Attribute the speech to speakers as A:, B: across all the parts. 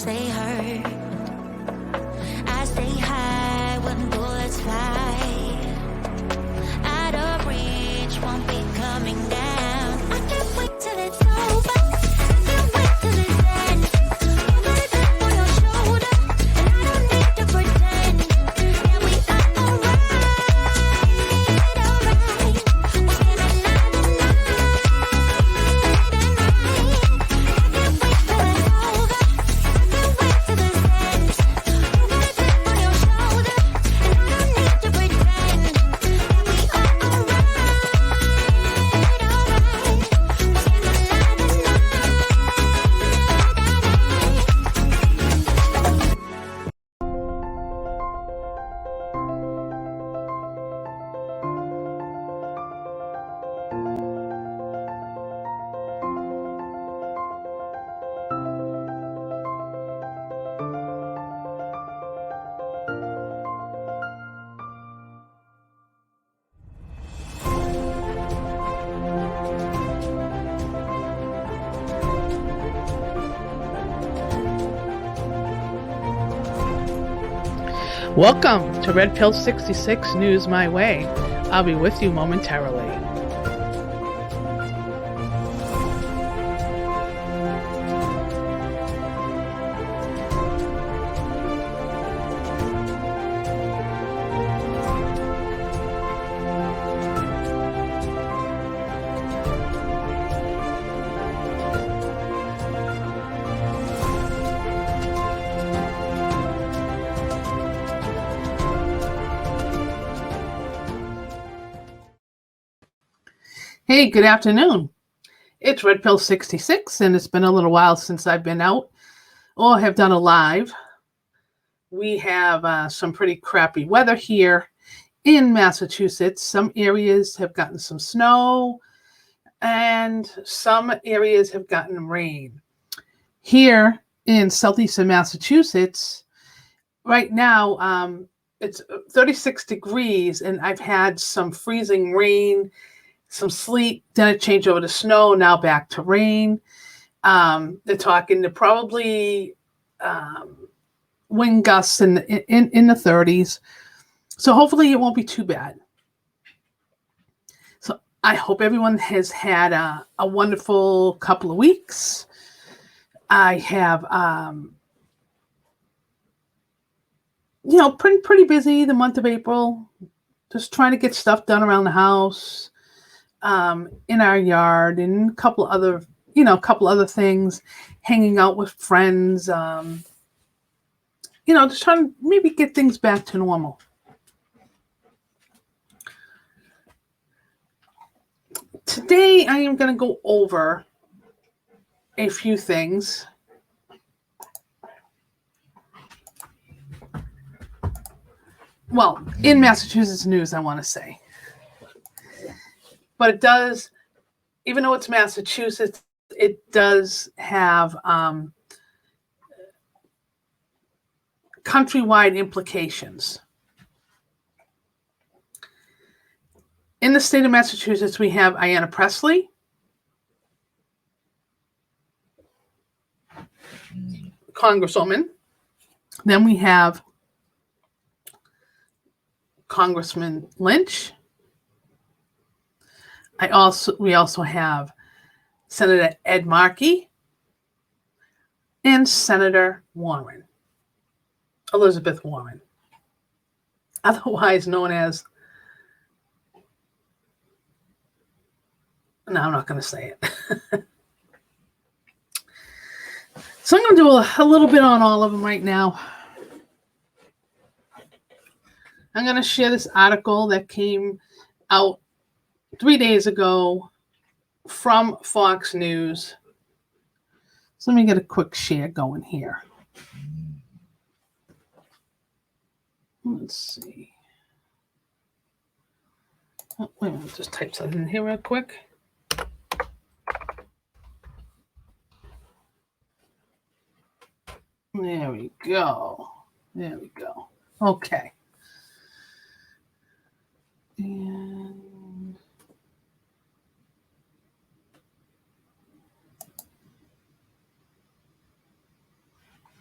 A: they hurt. I stay high when bullets fly. Out of reach, won't be coming down. I can't wait till it's over. I can't wait till it's end. Put my head on your shoulder, and I don't need to pretend. Yeah, we are alright, alright. We'll spend another night, I can't wait till it's over. I can't wait till it's end. Put my head on your shoulder, and I don't need to pretend. Yeah, we are alright, alright. We'll spend another night.
B: Welcome to Red Pill 66 News My Way. I'll be with you momentarily. Hey, good afternoon. It's Red Pill 66, and it's been a little while since I've been out or have done a live. We have some pretty crappy weather here in Massachusetts. Some areas have gotten some snow, and some areas have gotten rain. Here in southeastern Massachusetts, right now, it's 36 degrees, and I've had some freezing rain, some sleet, then it changed over to snow, now back to rain. They're talking to probably wind gusts in the 30s. So hopefully it won't be too bad. So I hope everyone has had a wonderful couple of weeks. I have, pretty busy the month of April, just trying to get stuff done around the house. In our yard, and a couple other things, hanging out with friends, just trying to maybe get things back to normal. Today, I am going to go over a few things. Well, in Massachusetts news, I want to say. But it does, even though it's Massachusetts, it does have countrywide implications. In the state of Massachusetts, we have Ayanna Pressley, Congresswoman. Then we have Congressman Lynch. We also have Senator Ed Markey and Senator Warren, Elizabeth Warren, otherwise known as, no, I'm not going to say it. So I'm going to do a little bit on all of them right now. I'm going to share this article that came out 3 days ago from Fox News. So let me get a quick share going here. Let's see. Oh, wait a minute, just type something in here real quick. There we go. Okay. And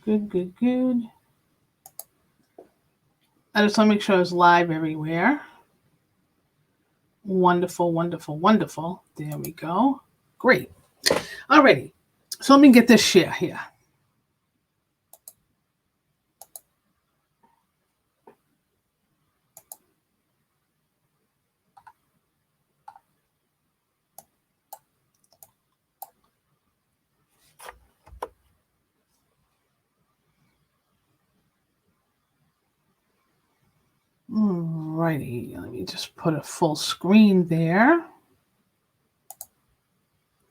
B: Good, good, good. I just want to make sure it's live everywhere. Wonderful, wonderful, wonderful. There we go. Great. Alrighty. So let me get this share here. Alrighty, let me just put a full screen there.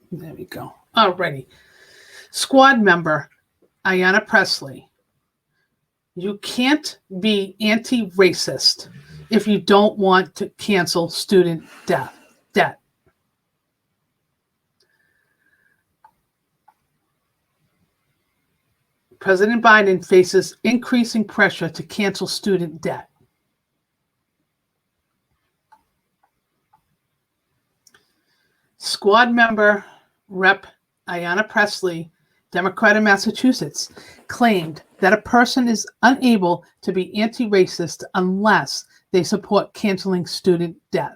B: There we go. Alrighty. Squad member Ayanna Pressley. You can't be anti-racist if you don't want to cancel student debt. President Biden faces increasing pressure to cancel student debt. Squad member Rep. Ayanna Pressley, Democrat of Massachusetts, claimed that a person is unable to be anti-racist unless they support canceling student debt.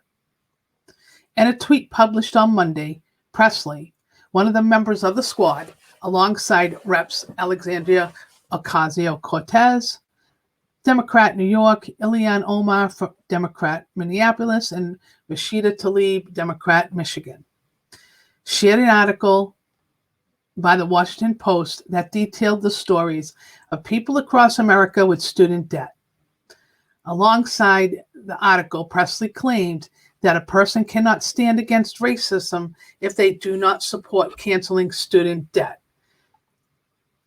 B: In a tweet published on Monday, Pressley, one of the members of the squad, alongside Reps. Alexandria Ocasio-Cortez, Democrat New York, Ilhan Omar, Democrat Minneapolis, and Rashida Tlaib, Democrat Michigan, shared an article by the Washington Post that detailed the stories of people across America with student debt. Alongside the article, Pressley claimed that a person cannot stand against racism if they do not support canceling student debt.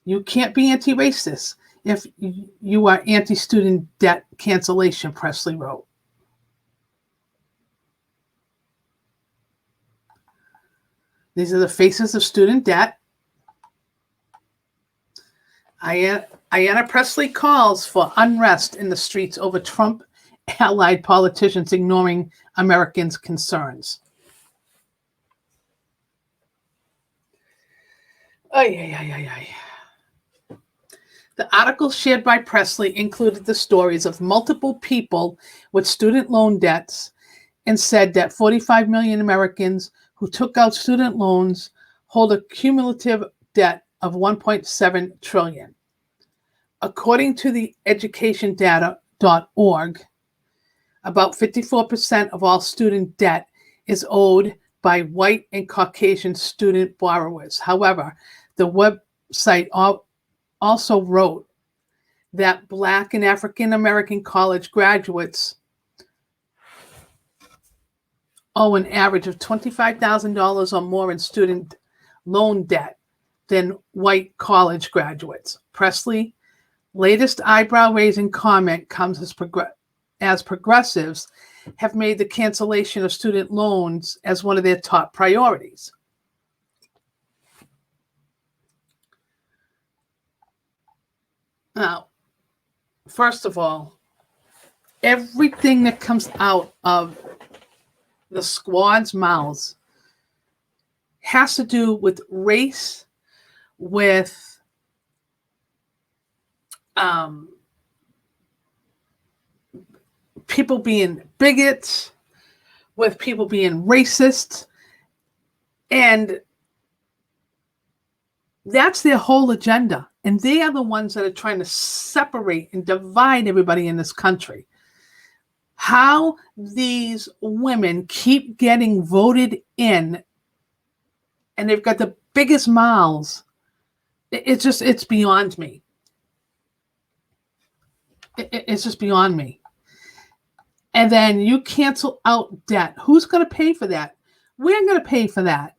B: You can't be anti-racist if you are anti-student debt cancellation, Pressley wrote. These are the faces of student debt. Ayanna Pressley calls for unrest in the streets over Trump-allied politicians ignoring Americans' concerns. The article shared by Pressley included the stories of multiple people with student loan debts and said that 45 million Americans who took out student loans hold a cumulative debt of 1.7 trillion. According to the educationdata.org, about 54% of all student debt is owed by white and Caucasian student borrowers. However, the website also wrote that Black and African American college graduates owe an average of $25,000 or more in student loan debt than white college graduates. Pressley's latest eyebrow-raising comment comes as progressives have made the cancellation of student loans as one of their top priorities. Now, first of all, everything that comes out of the squad's mouths has to do with race, with people being bigots, with people being racist, and that's their whole agenda. And they are the ones that are trying to separate and divide everybody in this country. How these women keep getting voted in, and they've got the biggest mouths, it's beyond me. It's just beyond me. And then you cancel out debt. Who's going to pay for that? We're going to pay for that.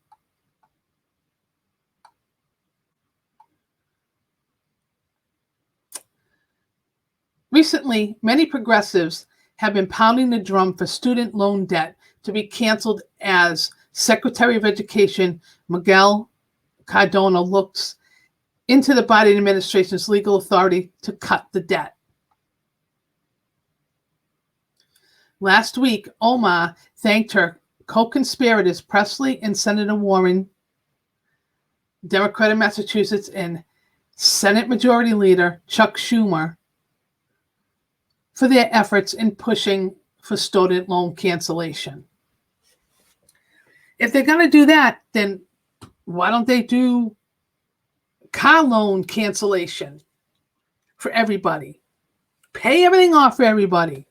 B: Recently, many progressives have been pounding the drum for student loan debt to be canceled as Secretary of Education Miguel Cardona looks into the Biden administration's legal authority to cut the debt. Last week, Omar thanked her co-conspirators Pressley and Senator Warren, Democrat of Massachusetts, and Senate Majority Leader Chuck Schumer for their efforts in pushing for student loan cancellation. If they're going to do that, then why don't they do car loan cancellation for everybody? Pay everything off for everybody.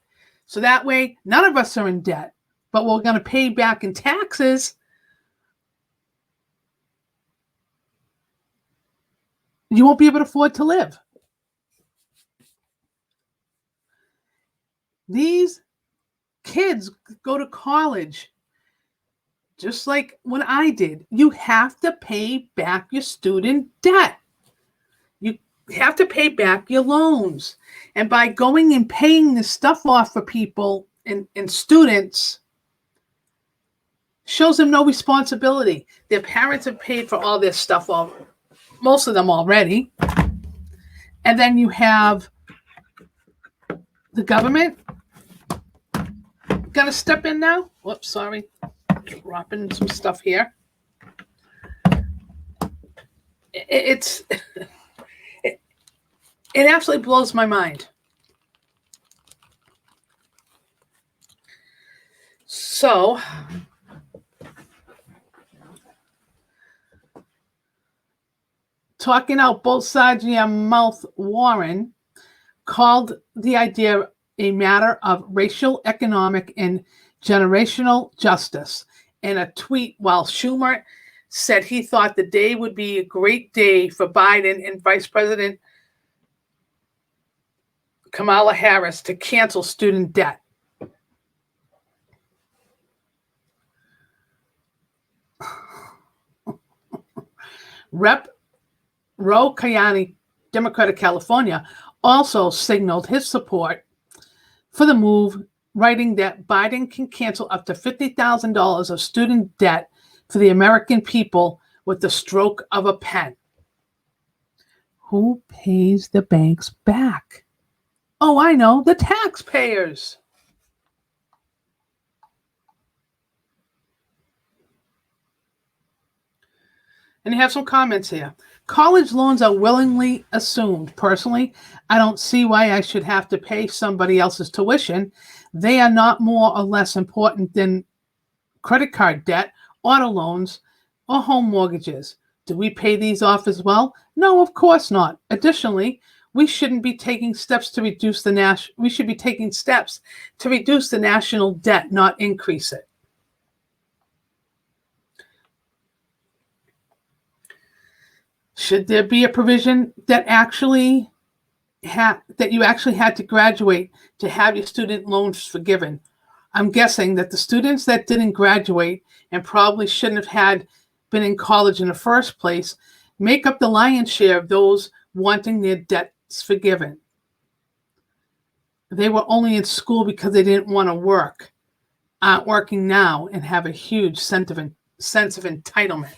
B: So that way, none of us are in debt, but we're going to pay back in taxes. You won't be able to afford to live. These kids go to college just like when I did. You have to pay back your student debt. You have to pay back your loans. And by going and paying this stuff off for people and students, shows them no responsibility. Their parents have paid for all this stuff, most of them already. And then you have the government going to step in now. Whoops, sorry. Dropping some stuff here. It absolutely blows my mind. So, talking out both sides of your mouth, Warren called the idea a matter of racial, economic, and generational justice in a tweet, while Schumer said he thought the day would be a great day for Biden and Vice President Kamala Harris to cancel student debt. Rep. Ro Kayani, Democrat of California, also signaled his support for the move, writing that Biden can cancel up to $50,000 of student debt for the American people with the stroke of a pen. Who pays the banks back? Oh, I know, the taxpayers. And you have some comments here. College loans are willingly assumed. Personally, I don't see why I should have to pay somebody else's tuition. They are not more or less important than credit card debt, auto loans, or home mortgages. Do we pay these off as well? No, of course not. Additionally, we shouldn't be taking steps to reduce the we should be taking steps to reduce the national debt, not increase it. Should there be a provision that you actually had to graduate to have your student loans forgiven? I'm guessing that the students that didn't graduate and probably shouldn't have been in college in the first place make up the lion's share of those wanting their debts forgiven. They were only in school because they didn't want to work, aren't working now, and have a huge sense of entitlement.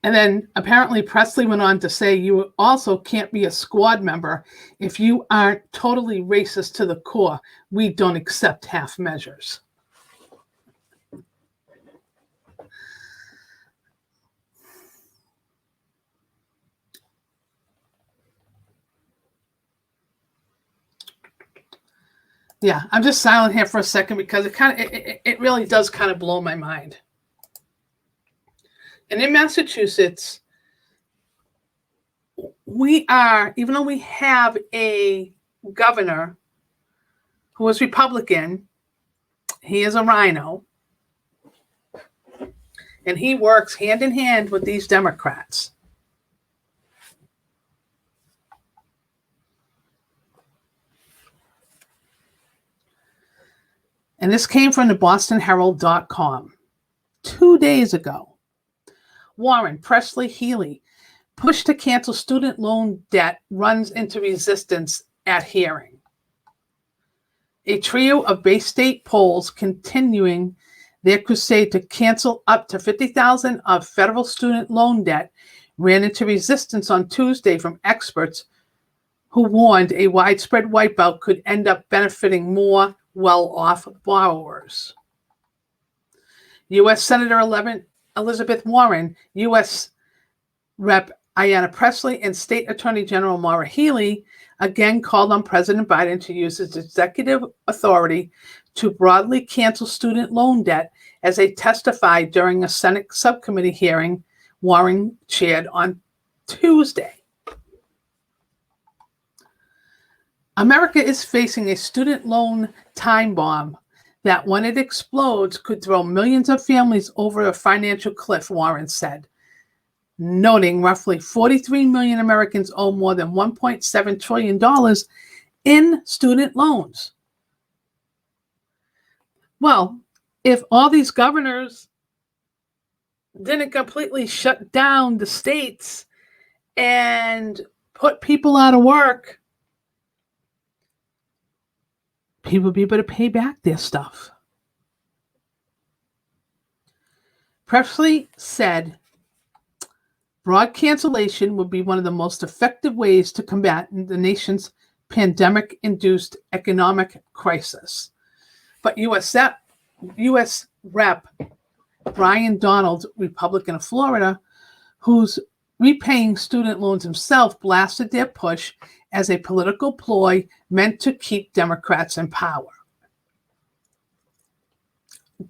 B: And then apparently Pressley went on to say you also can't be a squad member if you aren't totally racist to the core. We don't accept half measures. Yeah, I'm just silent here for a second because it really does kind of blow my mind. And in Massachusetts, even though we have a governor who is Republican, he is a rhino, and he works hand in hand with these Democrats. And this came from the BostonHerald.com 2 days ago. Warren, Pressley, Healey, push to cancel student loan debt runs into resistance at hearing. A trio of Bay State polls continuing their crusade to cancel up to $50,000 of federal student loan debt ran into resistance on Tuesday from experts who warned a widespread wipeout could end up benefiting more well-off borrowers. U.S. Senator Elizabeth Warren, U.S. Rep. Ayanna Pressley, and State Attorney General Markey Healey again called on President Biden to use his executive authority to broadly cancel student loan debt as they testified during a Senate subcommittee hearing Warren chaired on Tuesday. America is facing a student loan time bomb that, when it explodes, could throw millions of families over a financial cliff, Warren said, noting roughly 43 million Americans owe more than $1.7 trillion in student loans. Well, if all these governors didn't completely shut down the states and put people out of work, people would be able to pay back their stuff. Pressley said broad cancellation would be one of the most effective ways to combat the nation's pandemic-induced economic crisis. But U.S. Rep. Brian Donald, Republican of Florida, who's repaying student loans himself, blasted their push as a political ploy meant to keep Democrats in power.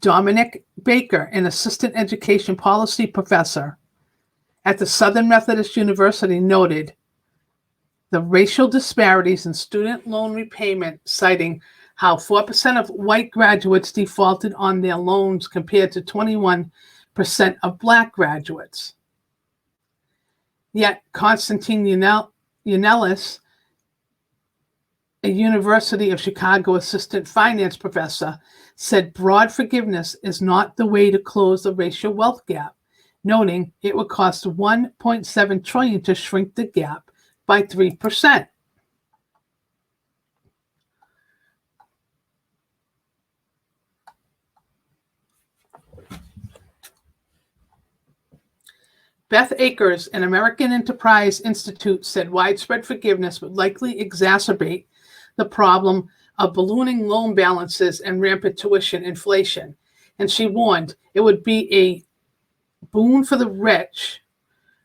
B: Dominic Baker, an assistant education policy professor at the Southern Methodist University, noted the racial disparities in student loan repayment, citing how 4% of white graduates defaulted on their loans compared to 21% of Black graduates. Yet Konstantin Yanelis, a University of Chicago assistant finance professor, said broad forgiveness is not the way to close the racial wealth gap, noting it would cost $1.7 trillion to shrink the gap by 3%. Beth Akers, an American Enterprise Institute, said widespread forgiveness would likely exacerbate the problem of ballooning loan balances and rampant tuition inflation. And she warned it would be a boon for the rich,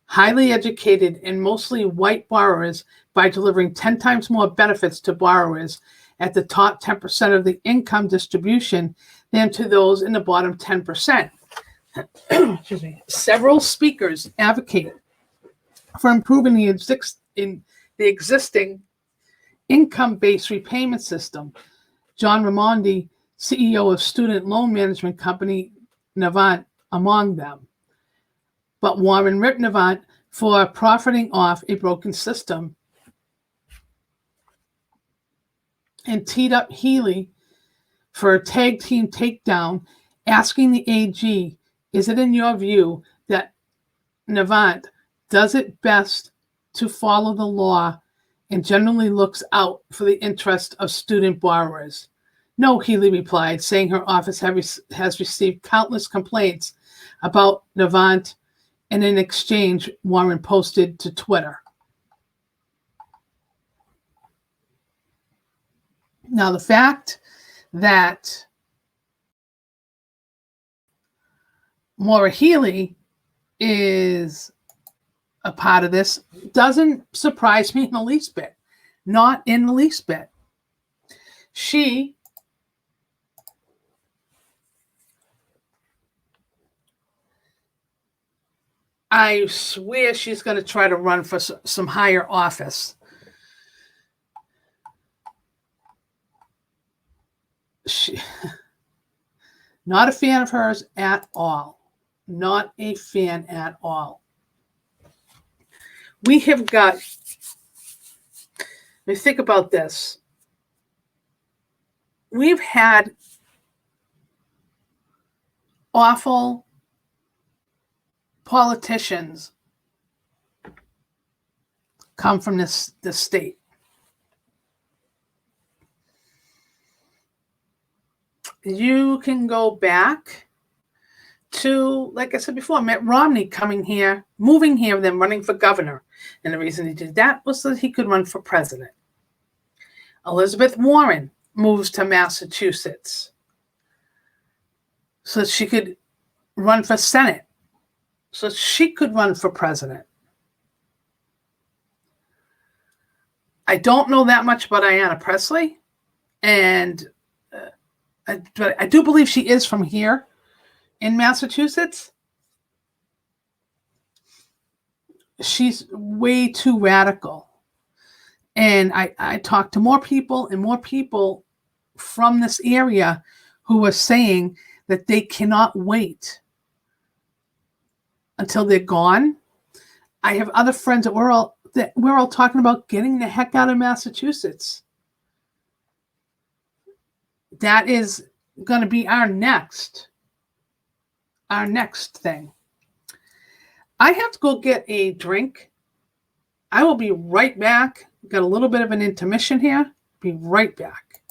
B: highly educated, and mostly white borrowers by delivering 10 times more benefits to borrowers at the top 10% of the income distribution than to those in the bottom 10%. Excuse me. Several speakers advocate for improving the existing income-based repayment system. John Raimondi, CEO of student loan management company Navant, among them. But Warren ripped Navant for profiting off a broken system and teed up Healey for a tag team takedown, asking the AG, is it in your view that Navant does it best to follow the law and generally looks out for the interest of student borrowers? No, Healey replied, saying her office has received countless complaints about Navant, and in exchange, Warren posted to Twitter. Now, the fact that Maura Healey is a part of this doesn't surprise me in the least bit. Not in the least bit. I swear she's going to try to run for some higher office. Not a fan of hers at all. Not a fan at all. We have got, let me think about this. We've had awful politicians come from this state. You can go back to, like I said before, Mitt Romney coming here, moving here, then running for governor. And the reason he did that was so that he could run for president. Elizabeth Warren moves to Massachusetts so that she could run for Senate, so that she could run for president. I don't know that much about Ayanna Pressley, and but I do believe she is from here in Massachusetts. She's way too radical. And I talked to more people and more people from this area who are saying that they cannot wait until they're gone. I have other friends that we're all talking about getting the heck out of Massachusetts. That is going to be our next thing. I have to go get a drink. I will be right back. Got a little bit of an intermission here. Be right back.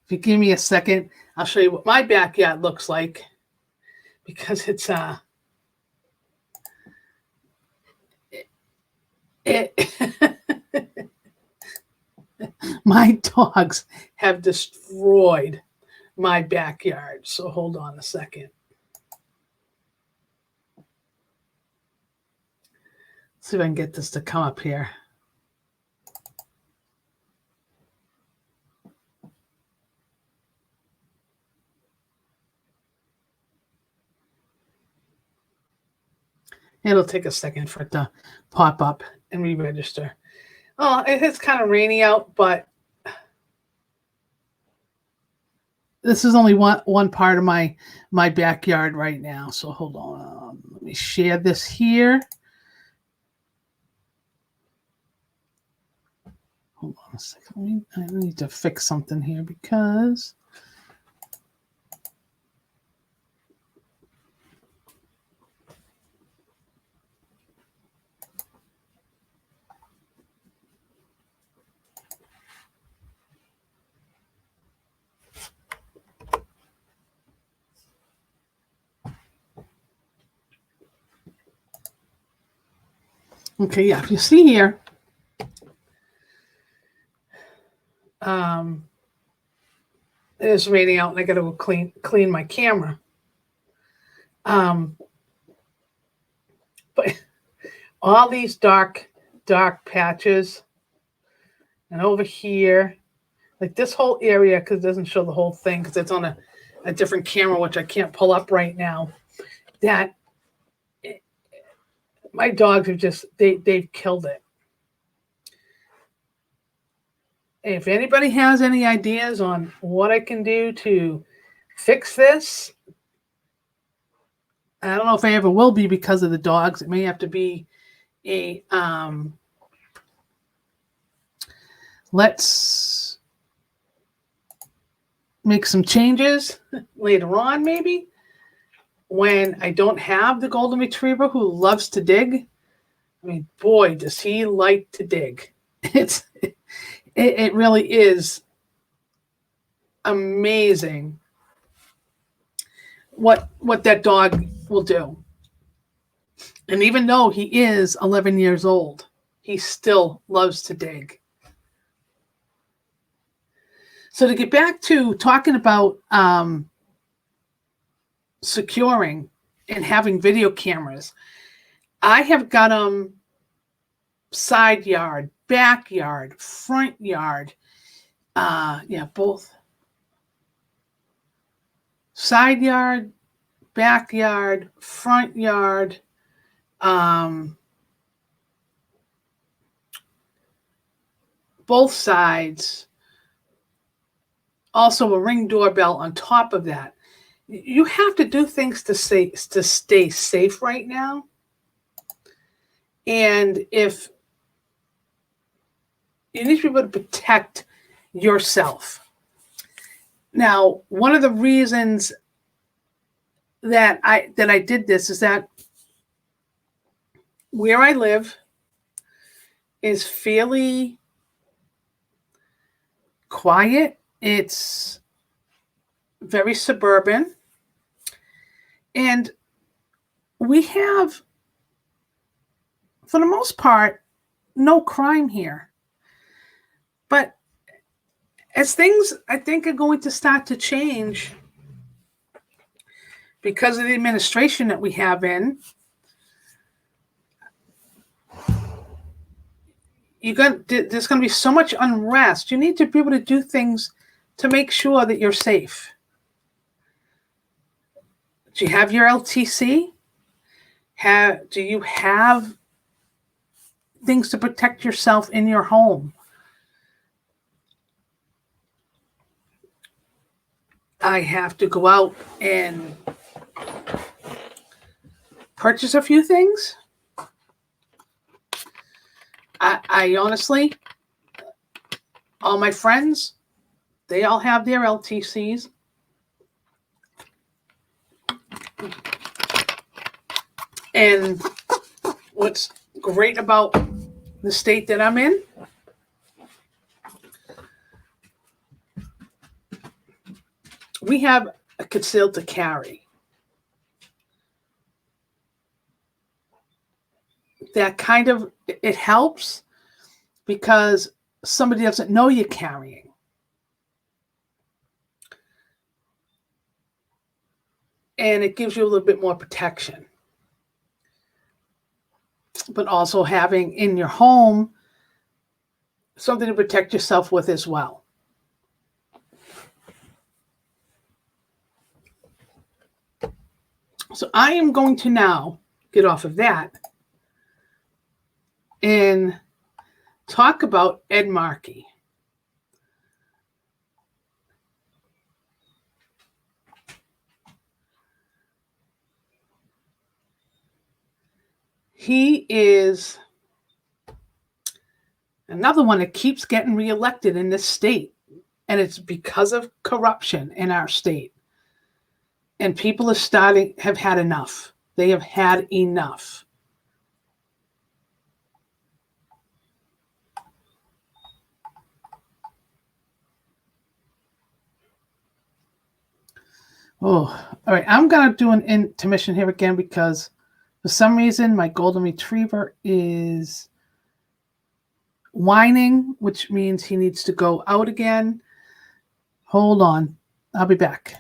B: If you give me a second, I'll show you what my backyard looks like, because it's my dogs have destroyed my backyard. So hold on a second. See if I can get this to come up here. It'll take a second for it to pop up and re-register. Oh, it's kind of rainy out, but this is only one part of my backyard right now. So hold on. Let me share this here. Hold on a second. I need to fix something here because okay, yeah, if you see here, it's raining out and I got to go clean my camera. But all these dark patches, and over here, like this whole area, because it doesn't show the whole thing because it's on a different camera, which I can't pull up right now. That my dogs are just they've killed it. If anybody has any ideas on what I can do to fix this, I don't know if I ever will be because of the dogs. It may have to be a let's make some changes later on, maybe when I don't have the golden retriever who loves to dig. I mean, boy, does he like to dig. It really is amazing what that dog will do. And even though he is 11 years old, he still loves to dig. So to get back to talking about securing and having video cameras, I have got them side yard, backyard, front yard, both side yard, backyard, front yard, both sides. Also a Ring doorbell on top of that. You have to do things to stay safe right now. And if you need to be able to protect yourself. Now, one of the reasons that I did this is that where I live is fairly quiet. It's very suburban. And we have, for the most part, no crime here. But as things, I think, are going to start to change because of the administration that we have in, there's going to be so much unrest. You need to be able to do things to make sure that you're safe. Do you have your LTC? Do you have things to protect yourself in your home? I have to go out and purchase a few things. I honestly, all my friends, they all have their LTCs. And what's great about the state that I'm in, we have a concealed to carry. That kind of, it helps because somebody doesn't know you're carrying. and it gives you a little bit more protection. But also having in your home something to protect yourself with as well. So I am going to now get off of that and talk about Ed Markey. He is another one that keeps getting reelected in this state. And it's because of corruption in our state. And people have had enough. They have had enough. Oh, all right. I'm going to do an intermission here again because for some reason my golden retriever is whining, which means he needs to go out again. Hold on. I'll be back.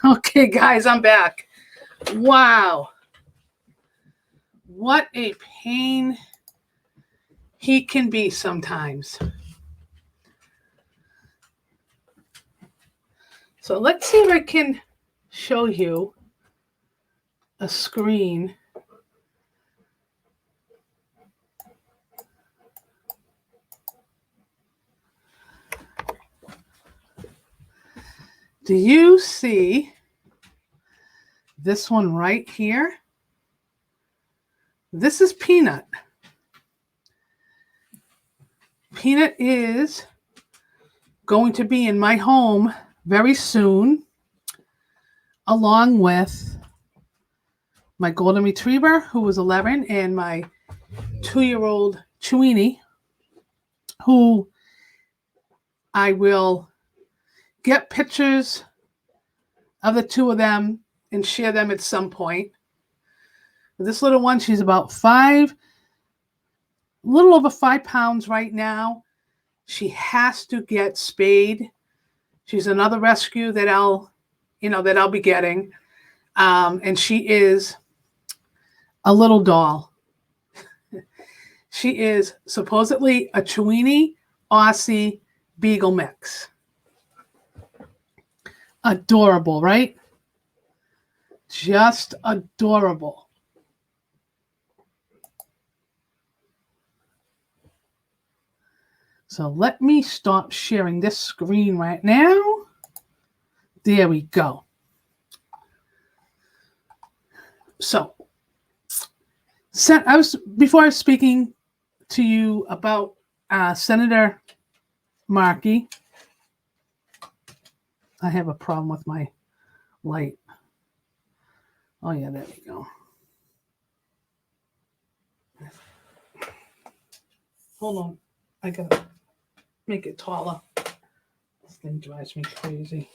B: Okay, guys, I'm back. Wow. What a pain he can be sometimes. So let's see if I can show you a screen. Do you see this one right here? This is Peanut. Peanut is going to be in my home very soon, along with my golden retriever, who was 11, and my 2-year-old Chewini, who I will get pictures of the two of them and share them at some point. This little one, she's about 5, a little over 5 pounds right now. She has to get spayed. She's another rescue that I'll be getting. And she is a little doll. She is supposedly a Chewini Aussie Beagle mix. Adorable, right? Just adorable. So let me stop sharing this screen right now. There we go. So, before I was speaking to you about Senator Markey. I have a problem with my light. Oh yeah, there we go. Hold on, I gotta make it taller. This thing drives me crazy.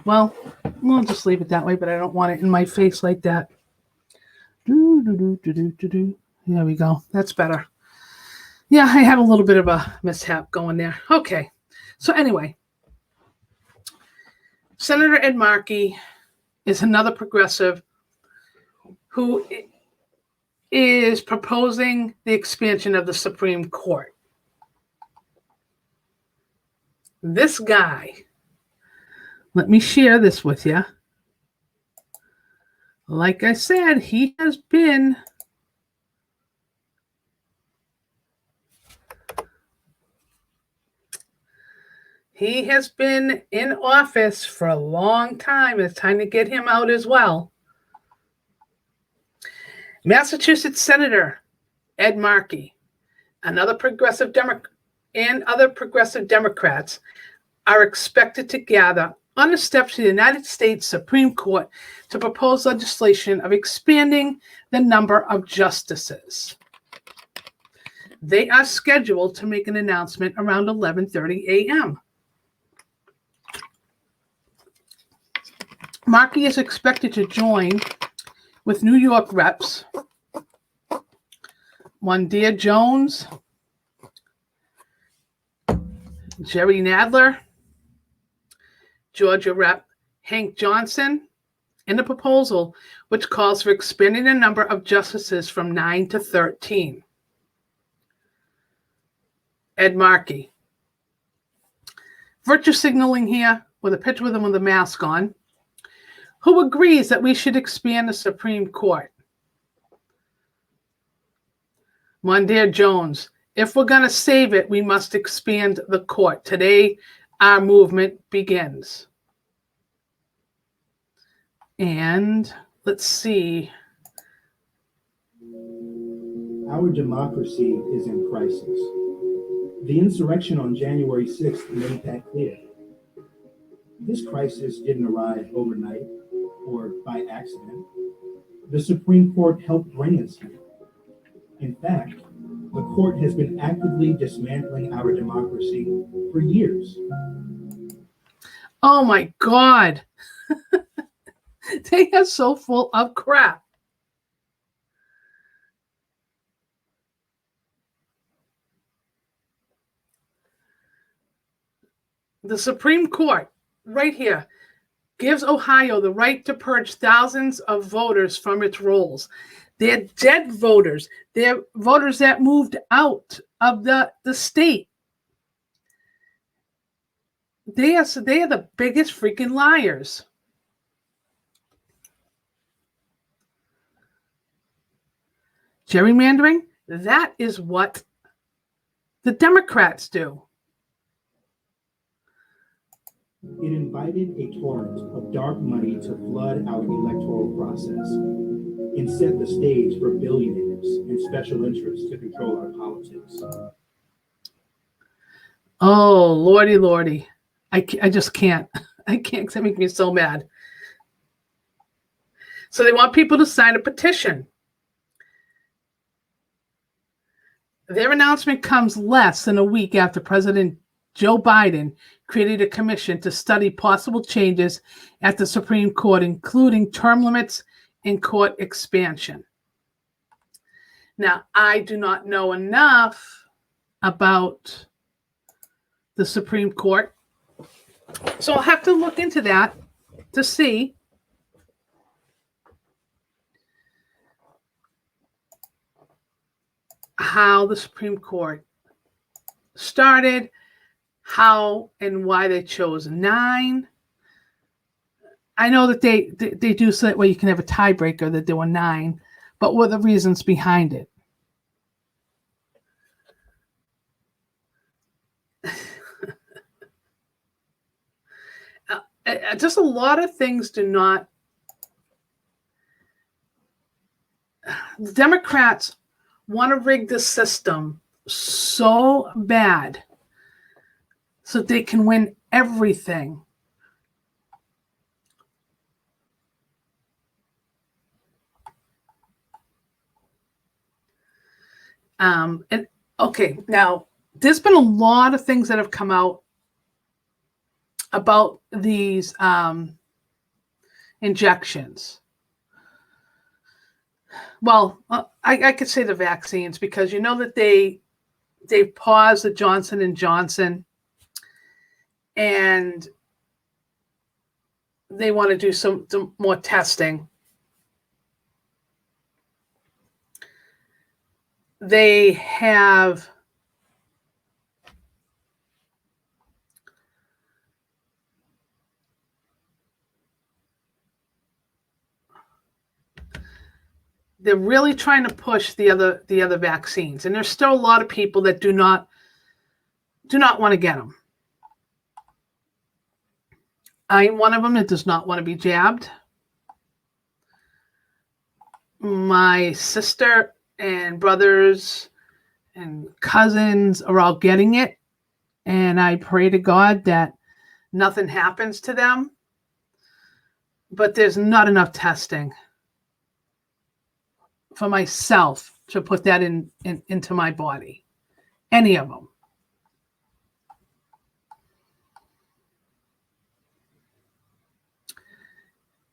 B: Well, we'll just leave it that way, but I don't want it in my face like that. There we go. That's better. Yeah, I had a little bit of a mishap going there. Okay. So anyway, Senator Ed Markey is another progressive who is proposing the expansion of the Supreme Court. This guy, let me share this with you. Like I said, he has been in office for a long time. It's time to get him out as well. Massachusetts Senator Ed Markey, other progressive Democrats are expected to gather on the steps of the United States Supreme Court to propose legislation of expanding the number of justices. They are scheduled to make an announcement around 11:30 a.m. Markey is expected to join with New York reps Wanda Jones, Jerry Nadler, Georgia Rep. Hank Johnson, in a proposal which calls for expanding the number of justices from 9 to 13. Ed Markey. Virtue signaling here with a picture with him with a mask on, who agrees that we should expand the Supreme Court. Wanda Jones. If we're going to save it, we must expand the court. Today, our movement begins. And let's see.
C: Our democracy is in crisis. The insurrection on January 6th made that clear. This crisis didn't arrive overnight or by accident. The Supreme Court helped bring us here. In fact, the court has been actively dismantling our democracy for years.
B: Oh my God. They are so full of crap. The Supreme Court, right here, gives Ohio the right to purge thousands of voters from its rolls. They're dead voters. They're voters that moved out of the state. They are the biggest freaking liars. Gerrymandering, that is what the Democrats do.
C: It invited a torrent of dark money to flood our electoral process and set the stage for billionaires and special interests to control our politics.
B: Oh, Lordy, Lordy. I just can't. I can't, because that makes me so mad. So they want people to sign a petition. Their announcement comes less than a week after President Joe Biden created a commission to study possible changes at the Supreme Court, including term limits and court expansion. Now, I do not know enough about the Supreme Court, so I'll have to look into that to see how the Supreme Court started, how and why they chose 9. I know that they do so that way you can have a tiebreaker, that there were 9, but what are the reasons behind it? Just a lot of things do not. The Democrats want to rig the system so bad so they can win everything. And okay, now there's been a lot of things that have come out about these injections. Well, I could say the vaccines, because you know that they paused the Johnson and Johnson, and they want to do some more testing. They have they're really trying to push the other vaccines, and there's still a lot of people that do not want to get them. I'm one of them that does not want to be jabbed. My sister and brothers and cousins are all getting it, and I pray to God that nothing happens to them. But there's not enough testing for myself to put that into my body, any of them.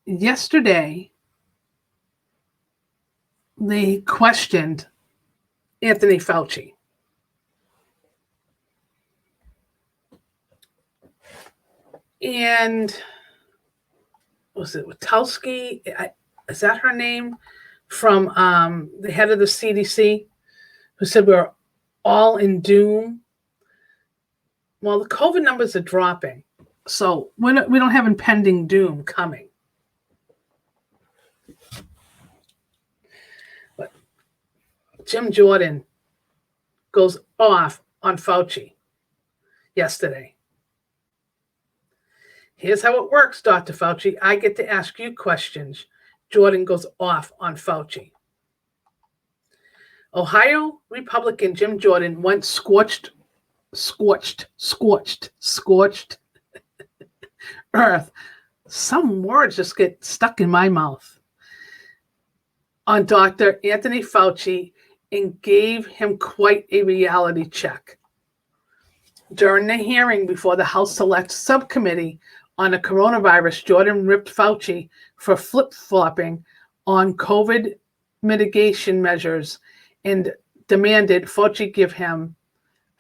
B: Yesterday, they questioned Anthony Fauci. And was it Witowski? Is that her name? From the head of the CDC, who said we're all in doom. Well, the COVID numbers are dropping, so we don't have impending doom coming. But Jim Jordan goes off on Fauci yesterday. Here's how it works, Dr. Fauci. I get to ask you questions. Jordan goes off on Fauci. Ohio Republican Jim Jordan went scorched earth. Some words just get stuck in my mouth. On Dr. Anthony Fauci, and gave him quite a reality check. During the hearing before the House Select Subcommittee on the coronavirus, Jordan ripped Fauci for flip-flopping on COVID mitigation measures and demanded Fauci give him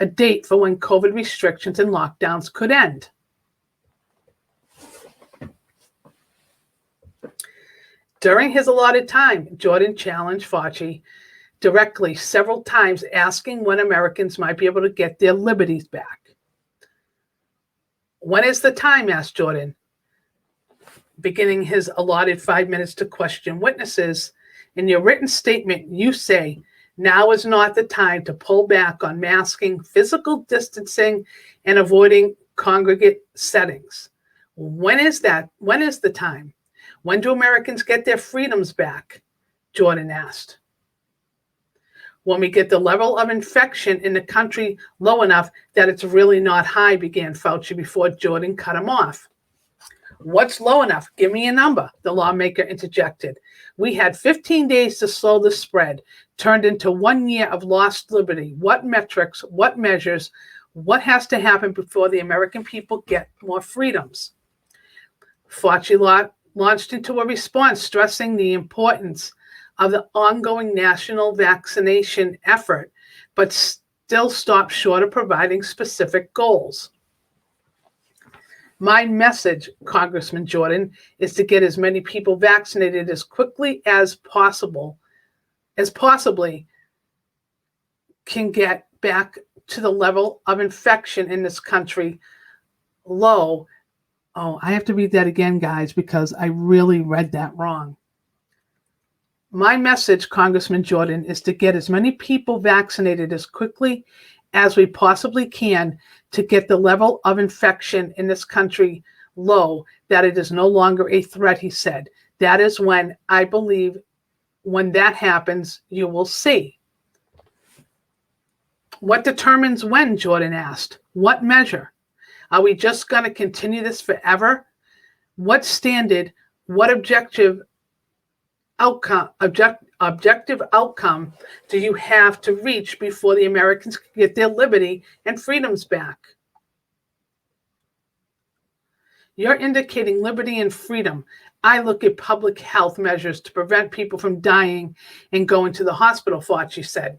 B: a date for when COVID restrictions and lockdowns could end. During his allotted time, Jordan challenged Fauci directly several times, asking when Americans might be able to get their liberties back. When is the time? Asked Jordan, beginning his allotted 5 minutes to question witnesses. In your written statement, you say, now is not the time to pull back on masking, physical distancing, and avoiding congregate settings. When is that? When is the time? When do Americans get their freedoms back? Jordan asked. When we get the level of infection in the country low enough that it's really not high, began Fauci before Jordan cut him off. What's low enough? Give me a number, the lawmaker interjected. We had 15 days to slow the spread, turned into 1 year of lost liberty. What metrics, what measures, what has to happen before the American people get more freedoms? Fauci launched into a response, stressing the importance of the ongoing national vaccination effort, but still stopped short of providing specific goals. My message, Congressman Jordan, is to get as many people vaccinated as quickly as possibly can get back to the level of infection in this country low Oh, I have to read that again, guys, because I really read that wrong. My message, Congressman Jordan, is to get as many people vaccinated as quickly as we possibly can to get the level of infection in this country low, that it is no longer a threat, he said. That is when I believe when that happens, you will see. What determines when, Jordan asked. What measure? Are we just going to continue this forever? What standard, what objective outcome do you have to reach before the Americans can get their liberty and freedoms back? You're indicating liberty and freedom. I look at public health measures to prevent people from dying and going to the hospital, Fauci said.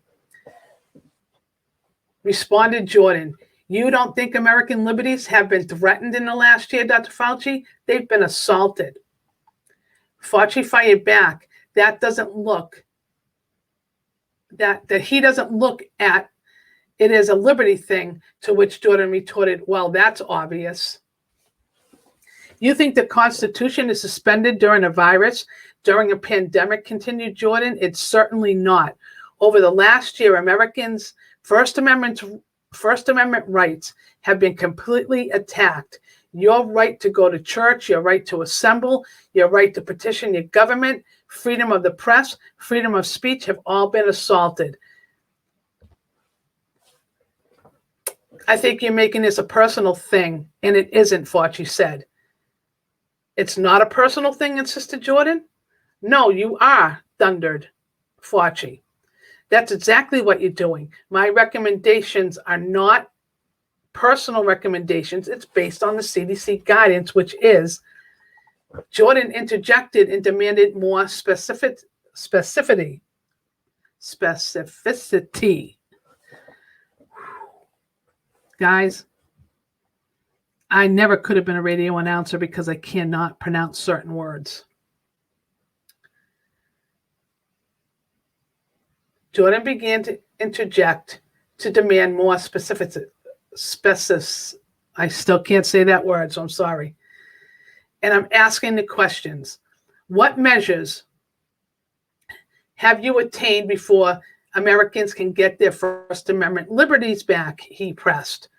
B: Responded Jordan, you don't think American liberties have been threatened in the last year, Dr. Fauci? They've been assaulted. Fauci fired back. That he doesn't look at it as a liberty thing, to which Jordan retorted, well, that's obvious. You think the Constitution is suspended during a virus, during a pandemic, continued Jordan? It's certainly not. Over the last year, Americans' First Amendment rights have been completely attacked. Your right to go to church, your right to assemble, your right to petition your government, freedom of the press, freedom of speech have all been assaulted. I think you're making this a personal thing, and it isn't, Fauci said. It's not a personal thing, insisted Jordan. No, you are, thundered Fauci. That's exactly what you're doing. My recommendations are not personal recommendations. It's based on the CDC guidance, which is, Jordan interjected and demanded more specificity. Guys, I never could have been a radio announcer because I cannot pronounce certain words. Jordan began to interject to demand more specificity. I still can't say that word, so I'm sorry. And I'm asking the questions. What measures have you attained before Americans can get their First Amendment liberties back? He pressed.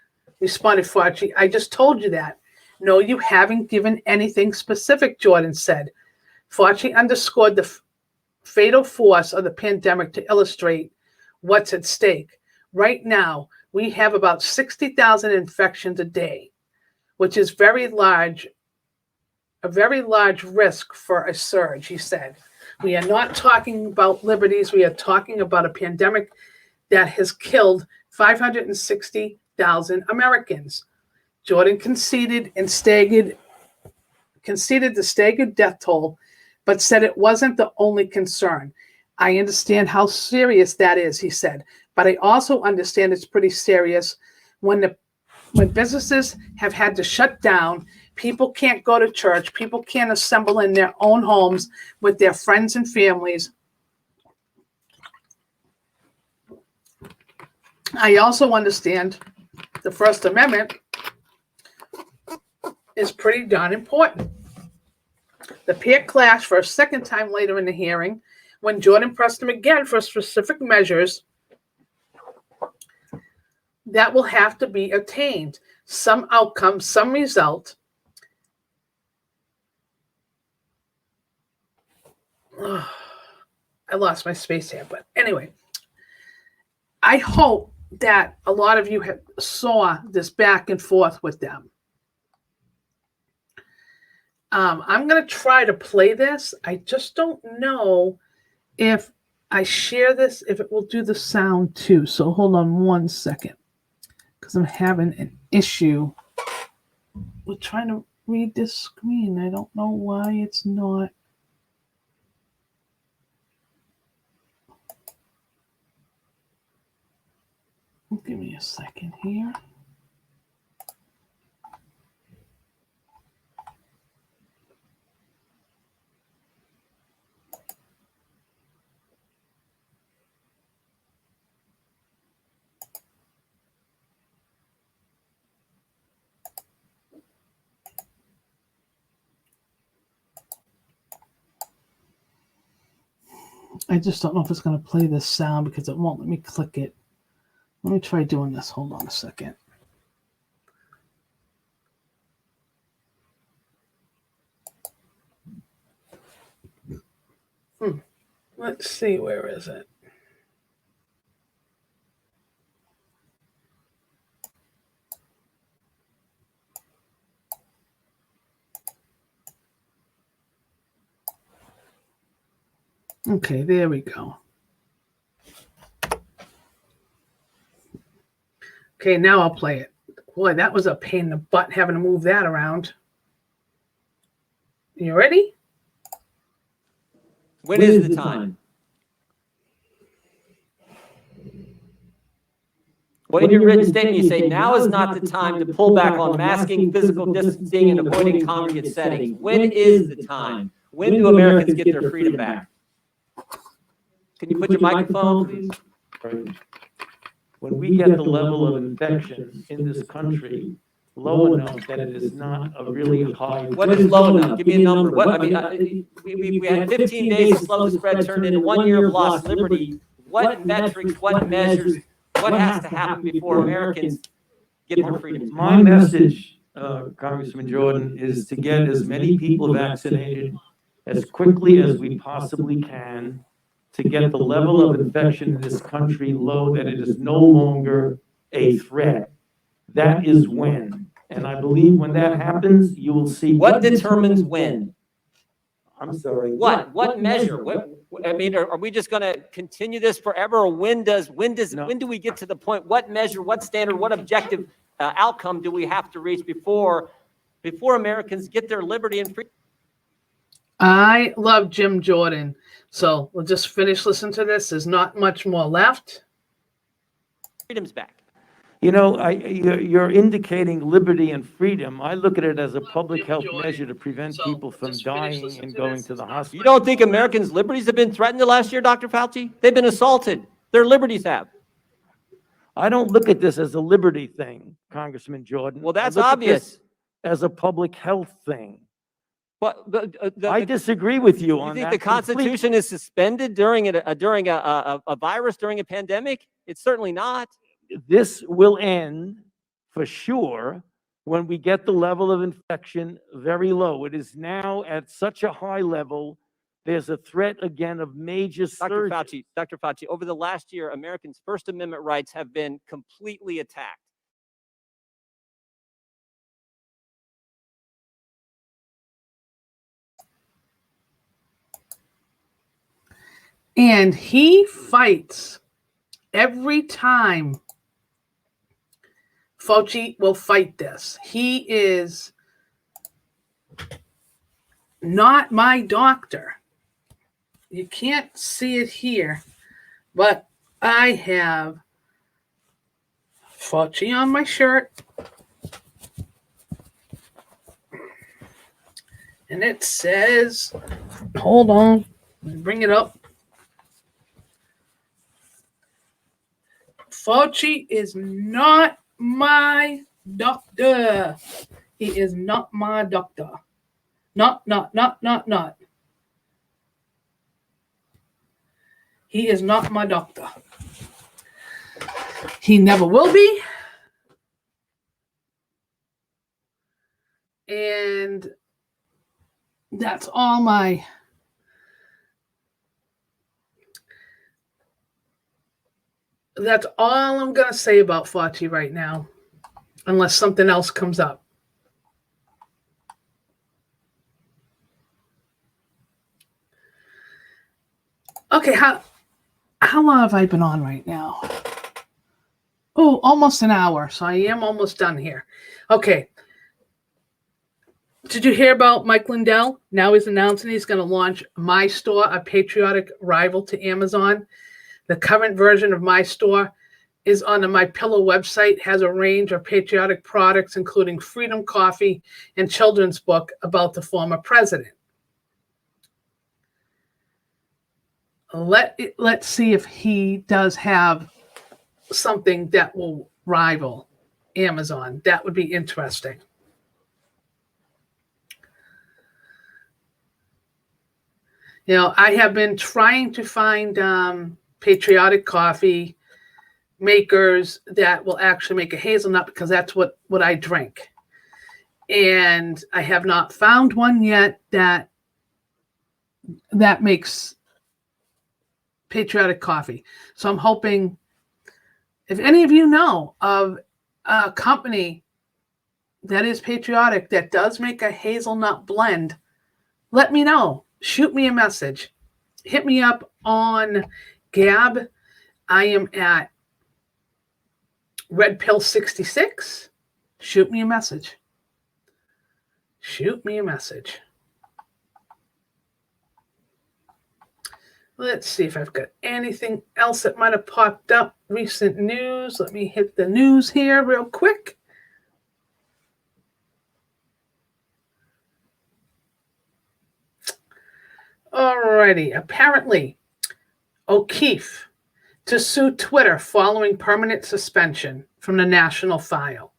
B: Responded Fauci, I just told you that. No, you haven't given anything specific, Jordan said. Fauci underscored the fatal force of the pandemic to illustrate what's at stake. Right now, we have about 60,000 infections a day, which is a very large risk for a surge, he said. We are not talking about liberties. We are talking about a pandemic that has killed 560,000 Americans. Jordan conceded the staggered death toll, but said it wasn't the only concern. I understand how serious that is, he said, but I also understand it's pretty serious when businesses have had to shut down, people can't go to church, people can't assemble in their own homes with their friends and families. I also understand the First Amendment is pretty darn important. The pair clashed for a second time later in the hearing when Jordan pressed him again for specific measures that will have to be attained. Some outcome, some result. I lost my space here, but anyway. I hope that a lot of you saw this back and forth with them. I'm going to try to play this. I just don't know if I share this, if it will do the sound too. So hold on one second, because I'm having an issue with trying to read this screen. I don't know why it's not. Give me a second here. I just don't know if it's going to play this sound because it won't let me click it. Let me try doing this. Hold on a second. Let's see, where is it? Okay, there we go. Okay, now I'll play it. Boy, that was a pain in the butt having to move that around. You ready?
D: When is the time? Well, in your written statement, you say, now is not the time to pull back on masking, physical distancing, and avoiding congregate settings. When is the time? When do Americans get their freedom back? Can you put your microphone, please?
E: When we get the level of infection in this country low enough that it is not a really high.
D: What is low enough? Give me a number. What, I mean, we had 15 days to slow the spread, turned into 1 year of lost liberty. What metrics, what measures, what has to happen before Americans get their freedom?
E: My message, Congressman Jordan, is to get as many people vaccinated as quickly as we possibly can to get the level of infection in this country low that it is no longer a threat. That is when. And I believe when that happens, you will see.
D: What determines when?
E: I'm sorry.
D: What measure? I mean, are we just going to continue this forever, or when do we get to the point? What measure? What standard? What objective outcome do we have to reach before Americans get their liberty and freedom?
B: I love Jim Jordan, so we'll just finish listening to this. There's not much more left.
D: Freedom's back.
E: You know, you're indicating liberty and freedom. I look at it as a public health measure to prevent people from dying and going to the hospital.
D: You don't think Americans' liberties have been threatened the last year, Dr. Fauci? They've been assaulted. Their liberties have.
E: I don't look at this as a liberty thing, Congressman Jordan.
D: Well, that's
E: I look at
D: obvious.
E: this as a public health thing.
D: But
E: I disagree with you on that.
D: You think the Constitution is suspended during a virus, during a pandemic? It's certainly not.
E: This will end for sure when we get the level of infection very low. It is now at such a high level. There's a threat again of major surge.
D: Dr. Fauci, over the last year, Americans' First Amendment rights have been completely attacked.
B: And he fights every time. Fauci will fight this. He is not my doctor. You can't see it here, but I have Fauci on my shirt. And it says, hold on, let me bring it up. Fauci is not my doctor. He is not my doctor. Not. He is not my doctor. He never will be. And that's all my That's all I'm going to say about Fauci right now, unless something else comes up. Okay, how long have I been on right now? Oh, almost an hour, so I am almost done here. Okay. Did you hear about Mike Lindell? Now he's announcing he's going to launch My Store, a patriotic rival to Amazon. The current version of My Store is on the MyPillow website, has a range of patriotic products, including Freedom Coffee and children's book about the former president. Let's see if he does have something that will rival Amazon. That would be interesting. I have been trying to find patriotic coffee makers that will actually make a hazelnut, because that's what I drink. And I have not found one yet that makes patriotic coffee. So I'm hoping, if any of you know of a company that is patriotic that does make a hazelnut blend, let me know. Shoot me a message. Hit me up on Gab. I am at Red Pill 66. Shoot me a message. Shoot me a message. Let's see if I've got anything else that might have popped up. Recent news. Let me hit the news here real quick. Alrighty. Apparently, O'Keefe to sue Twitter following permanent suspension from the national file.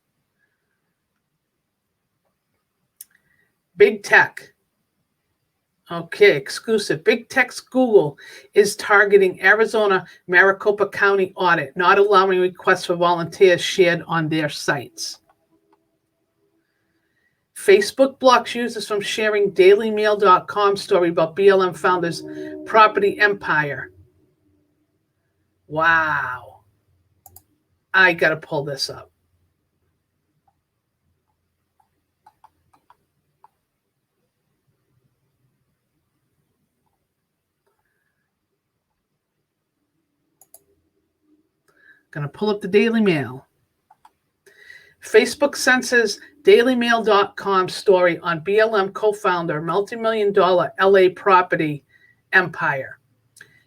B: Big Tech. Okay, exclusive. Big Tech's Google is targeting Arizona Maricopa County audit, not allowing requests for volunteers shared on their sites. Facebook blocks users from sharing dailymail.com story about BLM founders' property empire. Wow. I got to pull this up. Going to pull up the Daily Mail. Facebook censors dailymail.com story on BLM co-founder, multi-million-dollar LA property empire.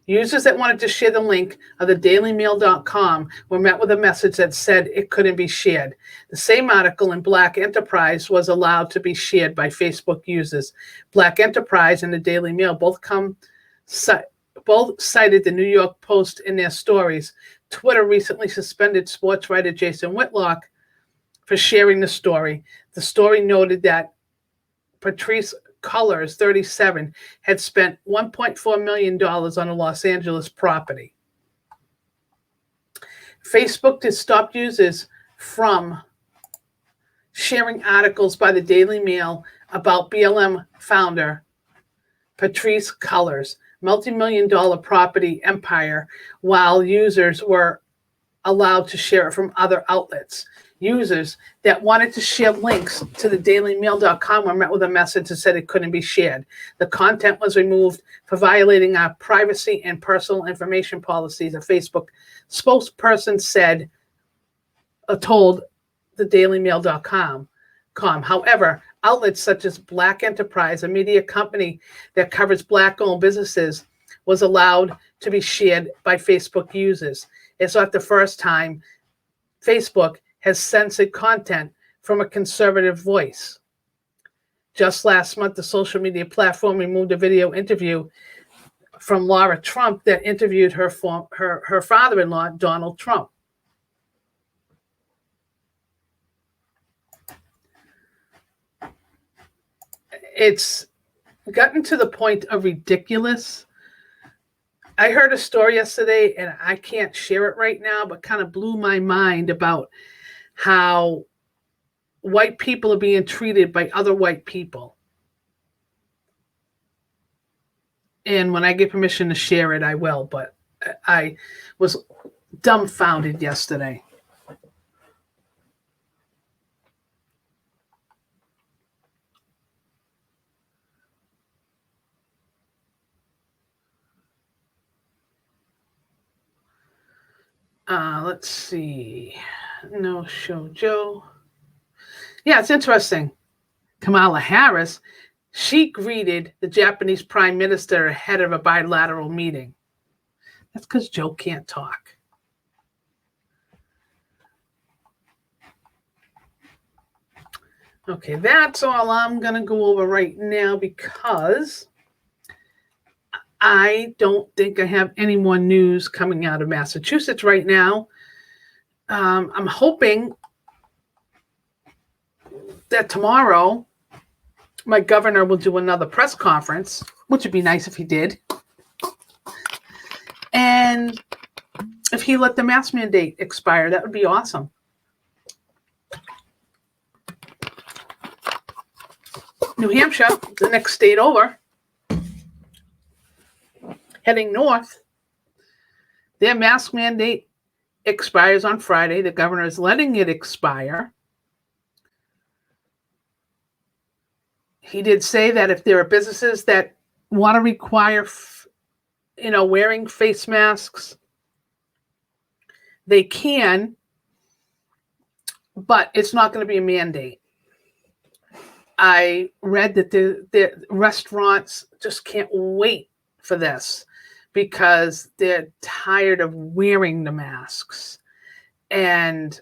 B: Users that wanted to share the link of the dailymail.com were met with a message that said it couldn't be shared. The same article in Black Enterprise was allowed to be shared by Facebook users. Black Enterprise and the Daily Mail both cited the New York Post in their stories. Twitter recently suspended sports writer Jason Whitlock for sharing the story. The story noted that Patrice Cullors, 37, had spent $1.4 million on a Los Angeles property. Facebook has stopped users from sharing articles by the Daily Mail about BLM founder Patrice Cullors' multi-million-dollar property empire, while users were allowed to share it from other outlets. Users that wanted to share links to the dailymail.com were met with a message that said it couldn't be shared. The content was removed for violating our privacy and personal information policies, a Facebook spokesperson told the dailymail.com. However, outlets such as Black Enterprise, a media company that covers Black-owned businesses, was allowed to be shared by Facebook users. It's not the first time Facebook has censored content from a conservative voice. Just last month, the social media platform removed a video interview from Laura Trump that interviewed her father-in-law, Donald Trump. It's gotten to the point of ridiculous. I heard a story yesterday, and I can't share it right now, but kind of blew my mind about how white people are being treated by other white people. And when I get permission to share it, I will, but I was dumbfounded yesterday. Let's see. No show Joe. Yeah, it's interesting. Kamala Harris, she greeted the Japanese prime minister ahead of a bilateral meeting. That's because Joe can't talk. Okay, that's all I'm going to go over right now because I don't think I have any more news coming out of Massachusetts right now. I'm hoping that tomorrow my governor will do another press conference, which would be nice if he did. And if he let the mask mandate expire, that would be awesome. New Hampshire, the next state over, heading north, their mask mandate expires on Friday. The governor is letting it expire. He did say that if there are businesses that want to require, wearing face masks, they can, but it's not going to be a mandate. I read that the restaurants just can't wait for this because they're tired of wearing the masks. And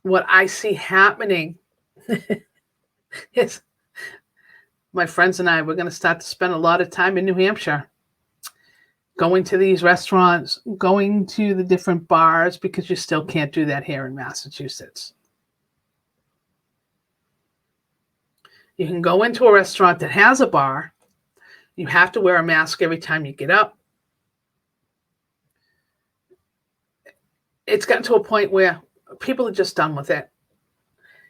B: what I see happening is my friends and I, we're going to start to spend a lot of time in New Hampshire, going to these restaurants, going to the different bars, because you still can't do that here in Massachusetts. You can go into a restaurant that has a bar. You have to wear a mask every time you get up. It's gotten to a point where people are just done with it.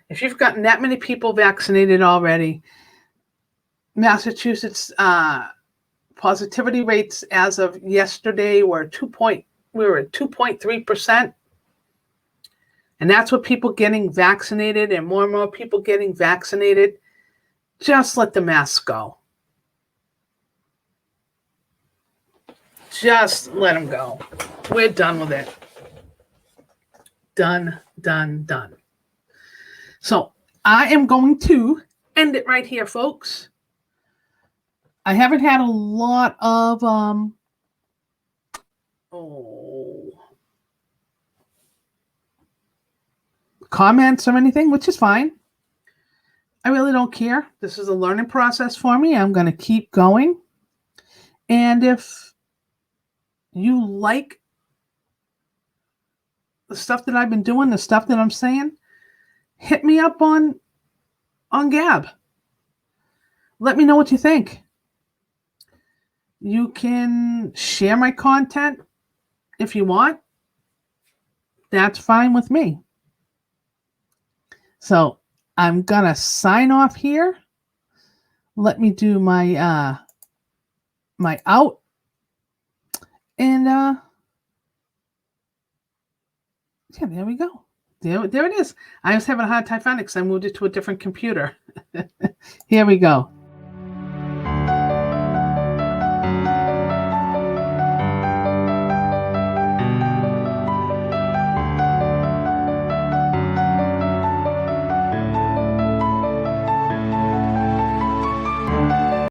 B: If you've gotten that many people vaccinated already, Massachusetts positivity rates as of yesterday were we were at 2.3%. And that's what people getting vaccinated, and more people getting vaccinated. Just let the masks go. Just let them go. We're done with it. Done. So I am going to end it right here, folks. I haven't had a lot of comments or anything, which is fine. I really don't care. This is a learning process for me. I'm going to keep going. And if you like the stuff that I've been doing, the stuff that I'm saying, hit me up on Gab. Let me know what you think. You can share my content if you want. That's fine with me. So I'm going to sign off here. Let me do my my out. And yeah, there we go. There it is. I was having a hard time finding it because I moved it to a different computer. Here we go.